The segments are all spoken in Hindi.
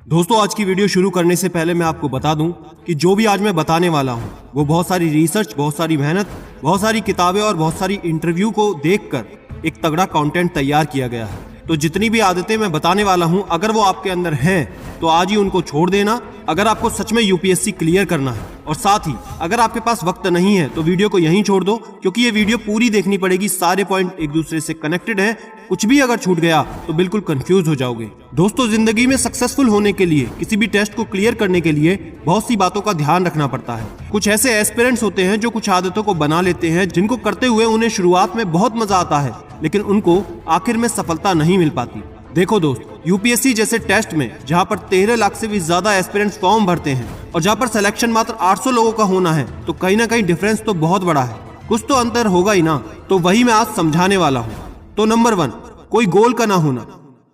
दोस्तों आज की वीडियो शुरू करने से पहले मैं आपको बता दूं कि जो भी आज मैं बताने वाला हूं वो बहुत सारी रिसर्च, बहुत सारी मेहनत, बहुत सारी किताबें और बहुत सारी इंटरव्यू को देखकर एक तगड़ा कंटेंट तैयार किया गया है। तो जितनी भी आदतें मैं बताने वाला हूं अगर वो आपके अंदर हैं तो आज ही उनको छोड़ देना अगर आपको सच में यूपीएससी क्लियर करना है। और साथ ही अगर आपके पास वक्त नहीं है तो वीडियो को यहीं छोड़ दो, क्योंकि ये वीडियो पूरी देखनी पड़ेगी। सारे पॉइंट एक दूसरे से कनेक्टेड हैं, कुछ भी अगर छूट गया तो बिल्कुल कंफ्यूज हो जाओगे। दोस्तों जिंदगी में सक्सेसफुल होने के लिए, किसी भी टेस्ट को क्लियर करने के लिए बहुत सी बातों का ध्यान रखना पड़ता है। कुछ ऐसे एस्पिरेंट्स होते हैं जो कुछ आदतों को बना लेते हैं जिनको करते हुए उन्हें शुरुआत में बहुत मजा आता है, लेकिन उनको आखिर में सफलता नहीं मिल पाती। देखो दोस्त, यूपीएससी जैसे टेस्ट में जहां पर 13 लाख से भी ज्यादा एस्पिरेंट्स फॉर्म भरते हैं और जहां पर सिलेक्शन मात्र 800 लोगों का होना है, तो कहीं ना कहीं डिफरेंस तो बहुत बड़ा है। कुछ तो अंतर होगा ही ना, तो वही मैं आज समझाने वाला हूँ। तो नंबर 1, कोई गोल का ना होना।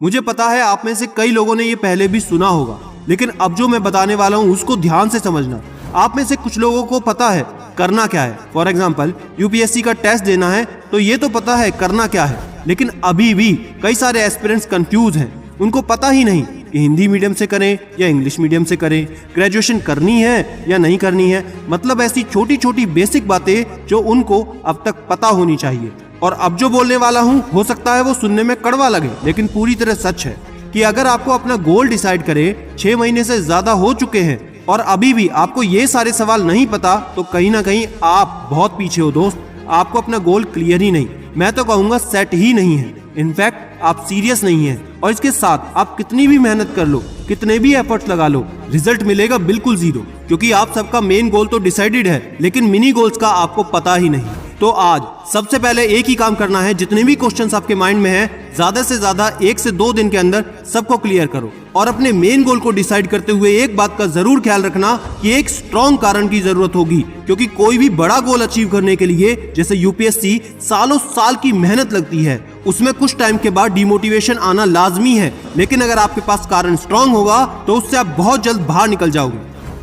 मुझे पता है आप में से कई लोगों ने ये पहले भी सुना होगा, लेकिन अब जो मैं बताने वाला हूँ उसको ध्यान से समझना। आप में से कुछ लोगों को पता है करना क्या है। फॉर एग्जाम्पल यूपीएससी का टेस्ट देना है तो ये तो पता है करना क्या है, लेकिन अभी भी कई सारे एस्पिरेंट्स कंफ्यूज हैं। उनको पता ही नहीं कि हिंदी मीडियम से करें या इंग्लिश मीडियम से करें, ग्रेजुएशन करनी है या नहीं करनी है। मतलब ऐसी छोटी छोटी बेसिक बातें जो उनको अब तक पता होनी चाहिए। और अब जो बोलने वाला हूँ हो सकता है वो सुनने में कड़वा लगे, लेकिन पूरी तरह सच है कि अगर आपको अपना गोल डिसाइड करे 6 महीने से ज्यादा हो चुके हैं और अभी भी आपको ये सारे सवाल नहीं पता, तो कहीं ना कहीं आप बहुत पीछे हो दोस्त। आपको अपना गोल क्लियर ही नहीं, मैं तो कहूँगा सेट ही नहीं है। इनफैक्ट आप सीरियस नहीं है। और इसके साथ आप कितनी भी मेहनत कर लो, कितने भी एफर्ट्स लगा लो, रिजल्ट मिलेगा बिल्कुल जीरो, क्योंकि आप सबका मेन गोल तो डिसाइडेड है, लेकिन मिनी गोल्स का आपको पता ही नहीं। तो आज सबसे पहले एक ही काम करना है, जितने भी क्वेश्चंस आपके माइंड में हैं ज्यादा से ज्यादा 1 से 2 दिन के अंदर सबको क्लियर करो। और अपने मेन गोल को डिसाइड करते हुए एक बात का जरूर ख्याल रखना कि एक स्ट्रॉन्ग कारण की जरूरत होगी, क्योंकि कोई भी बड़ा गोल अचीव करने के लिए जैसे यूपीएससी सालों साल की मेहनत लगती है, उसमें कुछ टाइम के बाद डिमोटिवेशन आना लाजमी है। लेकिन अगर आपके पास कारण स्ट्रॉन्ग होगा तो उससे आप बहुत जल्द बाहर निकल जाओगे।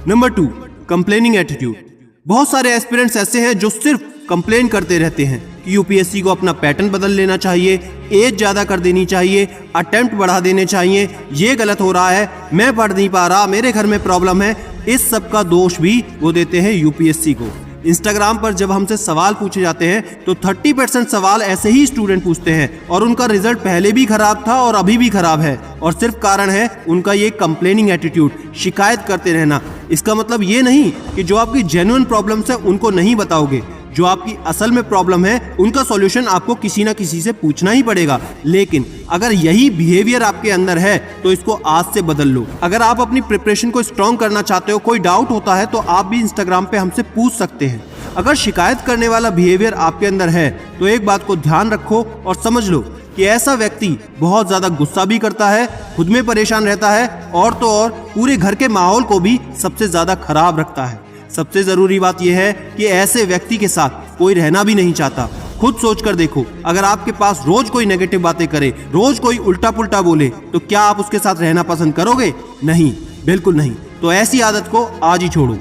Number 2, complaining attitude. बहुत सारे एस्पिरेंट्स ऐसे हैं जो सिर्फ कंप्लेन करते रहते हैं कि यूपीएससी को अपना पैटर्न बदल लेना चाहिए, एज ज्यादा कर देनी चाहिए, अटेम्प्ट बढ़ा देने चाहिए, ये गलत हो रहा है, मैं पढ़ नहीं पा रहा, मेरे घर में प्रॉब्लम है। इस सब का दोष भी वो देते हैं यूपीएससी को। इंस्टाग्राम पर जब हमसे सवाल पूछे जाते हैं तो 30% सवाल ऐसे ही स्टूडेंट पूछते हैं और उनका रिजल्ट पहले भी खराब था और अभी भी खराब है, और सिर्फ कारण है उनका ये कंप्लेनिंग एटीट्यूड, शिकायत करते रहना। इसका मतलब ये नहीं कि जो आपकी जेन्युइन प्रॉब्लम्स है उनको नहीं बताओगे, जो आपकी असल में प्रॉब्लम है उनका सॉल्यूशन आपको किसी ना किसी से पूछना ही पड़ेगा। लेकिन अगर यही बिहेवियर आपके अंदर है तो इसको आज से बदल लो। अगर आप अपनी प्रिपरेशन को स्ट्रॉन्ग करना चाहते हो, कोई डाउट होता है तो आप भी इंस्टाग्राम पे हमसे पूछ सकते हैं। अगर शिकायत करने वाला बिहेवियर आपके अंदर है तो एक बात को ध्यान रखो और समझ लो कि ऐसा व्यक्ति बहुत ज्यादा गुस्सा भी करता है, खुद में परेशान रहता है और तो और पूरे घर के माहौल को भी सबसे ज्यादा खराब रखता है। सबसे जरूरी बात यह है कि ऐसे व्यक्ति के साथ कोई रहना भी नहीं चाहता। खुद सोच कर देखो, अगर आपके पास रोज कोई नेगेटिव बातें करे, रोज कोई उल्टा पुल्टा बोले, तो क्या आप उसके साथ रहना पसंद करोगे? नहीं, बिल्कुल नहीं। तो ऐसी आदत को आज ही छोड़ो।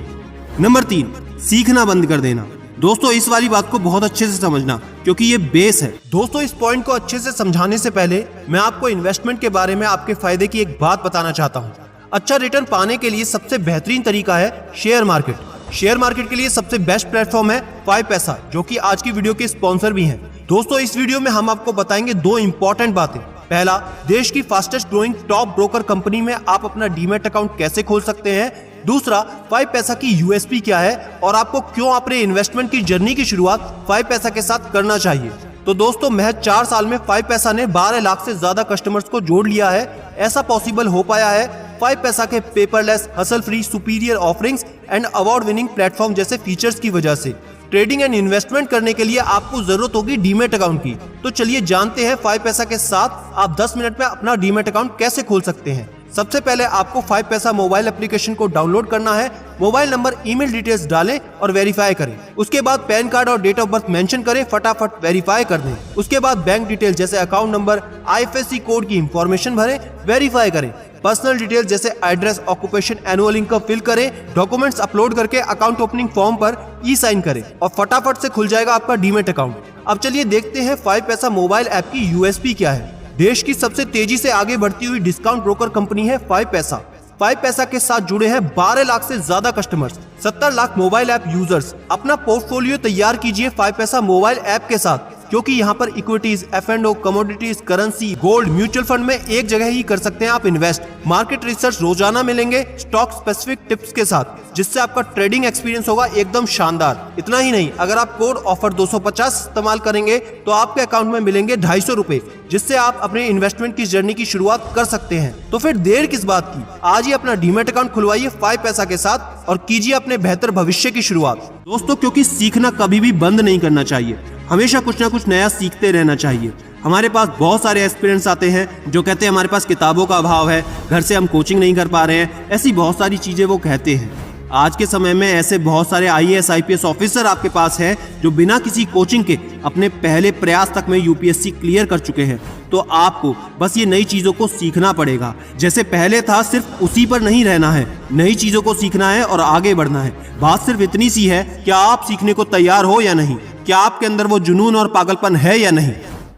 नंबर 3, सीखना बंद कर देना। दोस्तों इस वाली बात को बहुत अच्छे से समझना, क्योंकि ये बेस है। दोस्तों इस पॉइंट को अच्छे से समझाने से पहले मैं आपको इन्वेस्टमेंट के बारे में आपके फायदे की एक बात बताना चाहता हूँ। अच्छा रिटर्न पाने के लिए सबसे बेहतरीन तरीका है शेयर मार्केट। शेयर मार्केट के लिए सबसे बेस्ट प्लेटफॉर्म है 5 पैसा, जो कि आज की वीडियो के स्पॉन्सर भी हैं। दोस्तों इस वीडियो में हम आपको बताएंगे 2 इंपॉर्टेंट बातें। पहला, देश की fastest growing top broker company में आप अपना डीमैट अकाउंट कैसे खोल सकते हैं। दूसरा, 5 पैसा की यूएसपी क्या है और आपको क्यों अपने इन्वेस्टमेंट की जर्नी की शुरुआत 5 पैसा के साथ करना चाहिए। तो दोस्तों महज 4 साल में 5 पैसा ने 12 लाख से ज्यादा कस्टमर्स को जोड़ लिया है। ऐसा पॉसिबल हो पाया है 5 पैसा के paperless, hustle free, superior offerings and award winning platform जैसे फीचर्स की वजह से। ट्रेडिंग एंड इन्वेस्टमेंट करने के लिए आपको जरूरत होगी डीमैट अकाउंट की। तो चलिए जानते हैं 5 पैसा के साथ आप 10 मिनट में अपना डीमैट अकाउंट कैसे खोल सकते हैं। सबसे पहले आपको 5 पैसा मोबाइल एप्लीकेशन को डाउनलोड करना है। मोबाइल नंबर, ईमेल डिटेल्स डालें और वेरीफाई करें। उसके बाद पैन कार्ड और डेट ऑफ बर्थ मेंशन करें, फटाफट वेरीफाई कर दें। उसके बाद बैंक डिटेल्स जैसे अकाउंट नंबर, आईएफएससी कोड की इंफॉर्मेशन भरें, वेरीफाई करें। पर्सनल डिटेल्स जैसे address, occupation, annual income fill करें। डॉक्यूमेंट्स अपलोड करके अकाउंट ओपनिंग फॉर्म पर ई साइन करें और फटाफट से खुल जाएगा आपका डीमैट अकाउंट। अब चलिए देखते हैं 5 पैसा मोबाइल ऐप की यूएसपी क्या है। देश की सबसे तेजी से आगे बढ़ती हुई डिस्काउंट ब्रोकर कंपनी है 5 पैसा। फाइव पैसा के साथ जुड़े हैं 12 लाख से ज्यादा customers, 70 lakh mobile app users. अपना पोर्टफोलियो तैयार कीजिए फाइव पैसा मोबाइल ऐप के साथ, क्योंकि यहाँ पर equities, F&O, commodities, currency, gold, mutual fund में एक जगह ही कर सकते हैं आप इन्वेस्ट। मार्केट रिसर्च रोजाना मिलेंगे स्टॉक स्पेसिफिक टिप्स के साथ, जिससे आपका ट्रेडिंग एक्सपीरियंस होगा एकदम शानदार। इतना ही नहीं, अगर आप कोड ऑफर 250 इस्तेमाल करेंगे तो आपके अकाउंट में मिलेंगे 250 रुपए, जिससे आप अपने इन्वेस्टमेंट की जर्नी की शुरुआत कर सकते हैं। तो फिर देर किस बात की, आज ही अपना डीमैट अकाउंट खुलवाइए फाइव पैसा के साथ और कीजिए अपने बेहतर भविष्य की शुरुआत। दोस्तों, क्योंकि सीखना कभी भी बंद नहीं करना चाहिए, हमेशा कुछ ना कुछ नया सीखते रहना चाहिए। हमारे पास बहुत सारे एस्पिरेंट्स आते हैं जो कहते हैं हमारे पास किताबों का अभाव है, घर से हम कोचिंग नहीं कर पा रहे हैं, ऐसी बहुत सारी चीजें वो कहते हैं। आज के समय में ऐसे बहुत सारे IAS IPS ऑफिसर आपके पास हैं जो बिना किसी कोचिंग के अपने पहले प्रयास तक में UPSC क्लियर कर चुके हैं। तो आपको बस ये नई चीजों को सीखना पड़ेगा। जैसे पहले था, सिर्फ उसी पर नहीं रहना है, नई चीजों को सीखना है और आगे बढ़ना है। बात सिर्फ इतनी सी है, क्या आप सीखने को तैयार हो या नहीं? क्या आपके अंदर वो जुनून और पागलपन है या नहीं?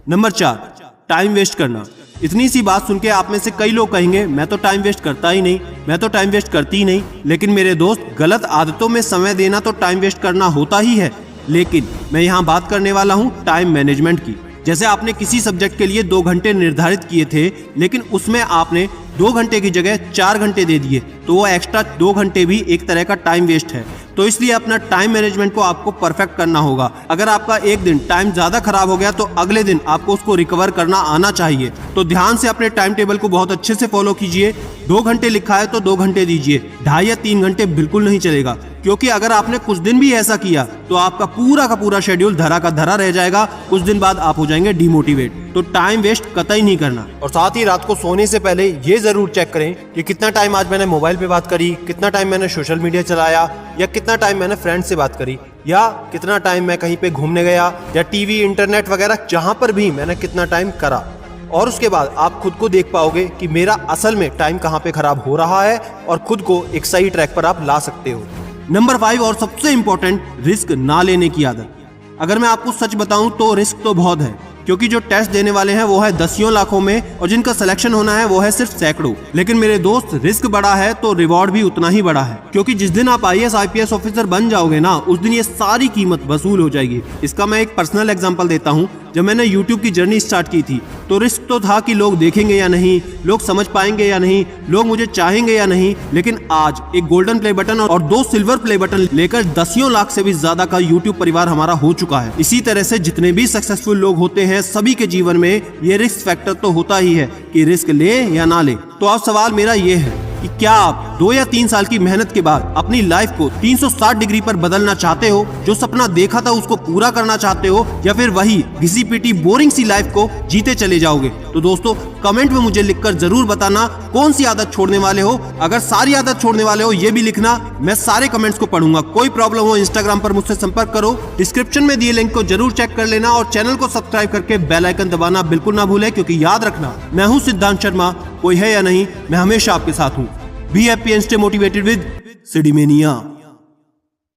नंबर 4, टाइम वेस्ट करना। इतनी सी बात सुन के आप में से कई लोग कहेंगे मैं तो टाइम वेस्ट करता ही नहीं, मैं तो टाइम वेस्ट करती ही नहीं। लेकिन मेरे दोस्त, गलत आदतों में समय देना तो टाइम वेस्ट करना होता ही है, लेकिन मैं यहाँ बात करने वाला हूँ टाइम मैनेजमेंट की। जैसे आपने किसी सब्जेक्ट के लिए 2 घंटे निर्धारित किए थे, लेकिन उसमें आपने 2 घंटे की जगह 4 घंटे दे दिए, तो वो एक्स्ट्रा 2 घंटे भी एक तरह का टाइम वेस्ट है। तो इसलिए अपना टाइम मैनेजमेंट को आपको परफेक्ट करना होगा। अगर आपका एक दिन टाइम ज्यादा खराब हो गया तो अगले दिन आपको उसको रिकवर करना आना चाहिए। तो ध्यान से अपने टाइम टेबल को बहुत अच्छे से फॉलो कीजिए। 2 घंटे लिखा है तो 2 घंटे दीजिए, 2.5 या 3 घंटे बिल्कुल नहीं चलेगा, क्योंकि अगर आपने कुछ दिन भी ऐसा किया तो आपका पूरा का पूरा शेड्यूल धरा का धरा रह जाएगा। कुछ दिन बाद आप हो जाएंगे डिमोटिवेट। तो टाइम वेस्ट कतई नहीं करना। और साथ ही रात को सोने से पहले ये जरूर चेक करें कि कितना टाइम आज मैंने मोबाइल पे बात करी, कितना टाइम मैंने सोशल मीडिया चलाया, या कितना टाइम मैंने फ्रेंड से बात करी, या कितना टाइम मैं कहीं पे घूमने गया, या टीवी, इंटरनेट वगैरह जहां पर भी मैंने कितना टाइम करा। और उसके बाद आप खुद को देख पाओगे कि मेरा असल में टाइम कहाँ पे खराब हो रहा है और खुद को एक सही ट्रैक पर आप ला सकते हो। नंबर 5 और सबसे इंपॉर्टेंट, रिस्क ना लेने की आदत। अगर मैं आपको सच बताऊं तो रिस्क तो बहुत है, क्योंकि जो टेस्ट देने वाले हैं वो है दसियों लाखों में और जिनका सिलेक्शन होना है वो है सिर्फ सैकड़ों। लेकिन मेरे दोस्त, रिस्क बड़ा है तो रिवॉर्ड भी उतना ही बड़ा है, क्योंकि जिस दिन आप IAS IPS ऑफिसर बन जाओगे ना, उस दिन ये सारी कीमत वसूल हो जाएगी। इसका मैं एक पर्सनल एग्जांपल देता हूँ। जब मैंने YouTube की जर्नी स्टार्ट की थी तो रिस्क तो था कि लोग देखेंगे या नहीं, लोग समझ पाएंगे या नहीं, लोग मुझे चाहेंगे या नहीं। लेकिन आज एक गोल्डन प्ले बटन और 2 सिल्वर प्ले बटन लेकर दसियों लाख से भी ज्यादा का YouTube परिवार हमारा हो चुका है। इसी तरह से जितने भी सक्सेसफुल लोग होते हैं, सभी के जीवन में ये रिस्क फैक्टर तो होता ही है कि रिस्क ले या ना ले। तो अब सवाल मेरा ये है कि क्या आप 2 या 3 साल की मेहनत के बाद अपनी लाइफ को 360 डिग्री पर बदलना चाहते हो? जो सपना देखा था उसको पूरा करना चाहते हो, या फिर वही घिसी पीटी बोरिंग सी लाइफ को जीते चले जाओगे? तो दोस्तों, कमेंट में मुझे लिखकर जरूर बताना कौन सी आदत छोड़ने वाले हो। अगर सारी आदत छोड़ने वाले हो ये भी लिखना, मैं सारे कमेंट्स को पढ़ूंगा। कोई प्रॉब्लम हो इंस्टाग्राम पर मुझसे संपर्क करो। डिस्क्रिप्शन में दिए लिंक को जरूर चेक कर लेना और चैनल को सब्सक्राइब करके बेल आइकन दबाना बिल्कुल ना भूलें, क्योंकि याद रखना, मैं हूं सिद्धांत शर्मा, कोई है या नहीं, मैं हमेशा आपके साथ हूं। Be happy and stay motivated with सिडीमेनिया।